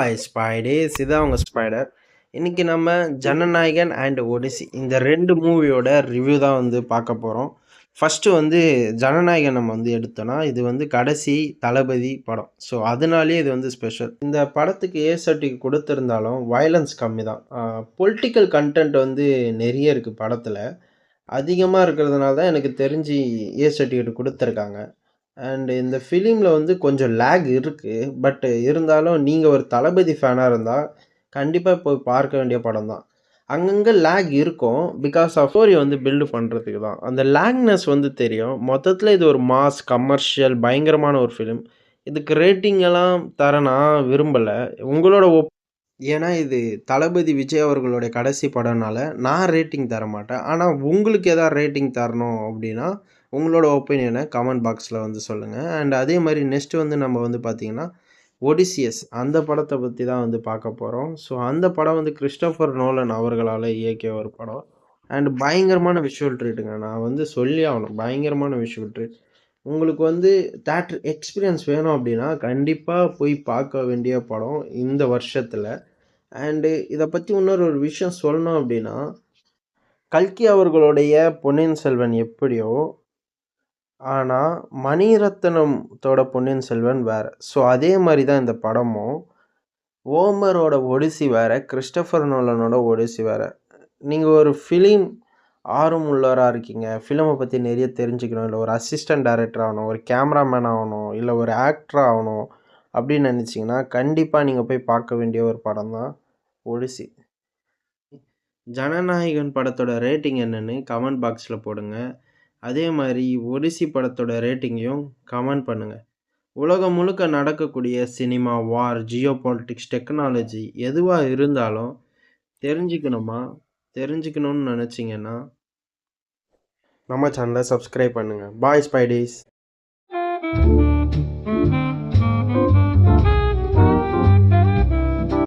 பாய் ஸ்பைடேஸ் இதான் அவங்க ஸ்பைடர். இன்னைக்கு நம்ம ஜனநாயகன் அண்ட் ஒடிசி இந்த 2 மூவியோட ரிவ்யூ தான் வந்து பார்க்க போகிறோம். ஃபஸ்ட்டு வந்து ஜனநாயகன் நம்ம வந்து எடுத்தோன்னா, இது வந்து கடைசி தளபதி படம். ஸோ அதனாலேயே இது வந்து ஸ்பெஷல். இந்த படத்துக்கு ஏ சர்டிஃபிகேட் கொடுத்துருந்தாலும் வயலன்ஸ் கம்மி தான். பொலிட்டிக்கல் கன்டென்ட் வந்து நிறைய இருக்குது படத்தில். அதிகமாக இருக்கிறதுனால தான் எனக்கு தெரிஞ்சு ஏ சர்டிஃபிகேட் கொடுத்துருக்காங்க. அண்ட் இந்த ஃபிலிமில் வந்து கொஞ்சம் லேக் இருக்குது. பட் இருந்தாலும் நீங்கள் ஒரு தளபதி ஃபேனாக இருந்தால் கண்டிப்பாக போய் பார்க்க வேண்டிய படம் தான். அங்கங்கே லேக் இருக்கும். பிகாஸ் ஆஃப் ஸ்டோரி வந்து பில்டு பண்ணுறதுக்கு தான். அந்த லேக்னஸ் வந்து தெரியும். மொத்தத்தில் இது ஒரு மாஸ் கமர்ஷியல் பயங்கரமான ஒரு ஃபிலிம். இதுக்கு ரேட்டிங் எல்லாம் தர நான் விரும்பலை. உங்களோட ஏன்னா இது தளபதி விஜய் அவர்களுடைய கடைசி படம்னால நான் ரேட்டிங் தர மாட்டேன். ஆனால் உங்களுக்கு எதாவது ரேட்டிங் தரணும் அப்படின்னா உங்களோட ஒப்பீனியனை கமெண்ட் பாக்ஸில் வந்து சொல்லுங்கள். அண்ட் அதே மாதிரி நெக்ஸ்ட்டு வந்து நம்ம வந்து பார்த்திங்கன்னா ஒடிசியஸ் அந்த படத்தை பற்றி தான் வந்து பார்க்க போகிறோம். ஸோ அந்த படம் வந்து கிறிஸ்டோஃபர் நோலன் அவர்களால் இயக்கிய ஒரு படம். அண்ட் பயங்கரமான விஷுவல் ட்ரீட்டுங்க. நான் வந்து சொல்லி ஆகணும், பயங்கரமான விஷுவல் ட்ரீட். உங்களுக்கு வந்து தேட்டர் எக்ஸ்பீரியன்ஸ் வேணும் அப்படின்னா கண்டிப்பாக போய் பார்க்க வேண்டிய படம் இந்த வருஷத்தில். அண்டு இதை பற்றி இன்னொரு ஒரு விஷயம் சொல்லணும் அப்படின்னா, கல்கி அவர்களுடைய பொன்னியின் செல்வன் எப்படியோ, ஆனால் மணிரத்னத்தோட பொன்னியின் செல்வன் வேறு. ஸோ அதே மாதிரி தான் இந்த படமும். ஓமரோட ஒடிசி வேறு, கிறிஸ்டோஃபர் நோலனோட ஒடிசி வேறு. நீங்கள் ஒரு ஃபிலிம் ஆர்வம் உள்ளவராக இருக்கீங்க, ஃபிலிமை பற்றி நிறைய தெரிஞ்சுக்கணும், இல்லை ஒரு அசிஸ்டன்ட் டைரக்டர் ஆகணும், ஒரு கேமராமேன் ஆகணும், இல்லை ஒரு ஆக்டர் ஆகணும் அப்படின்னு நினச்சிங்கன்னா கண்டிப்பாக நீங்கள் போய் பார்க்க வேண்டிய ஒரு படம் தான் ஒடிசி. ஜனநாயகன் படத்தோட ரேட்டிங் என்னன்னு கமெண்ட் பாக்ஸில் போடுங்க. அதே மாதிரி ஒடிசி படத்தோட ரேட்டிங்கையும் கமெண்ட் பண்ணுங்கள். உலகம் முழுக்க நடக்கக்கூடிய சினிமா, வார், ஜியோ பாலிட்டிக்ஸ், டெக்னாலஜி எதுவாக இருந்தாலும் தெரிஞ்சுக்கணும்னு நினச்சிங்கன்னா நம்ம சேனலை சப்ஸ்கிரைப் பண்ணுங்கள். பாய் ஸ்பைடேஸ்.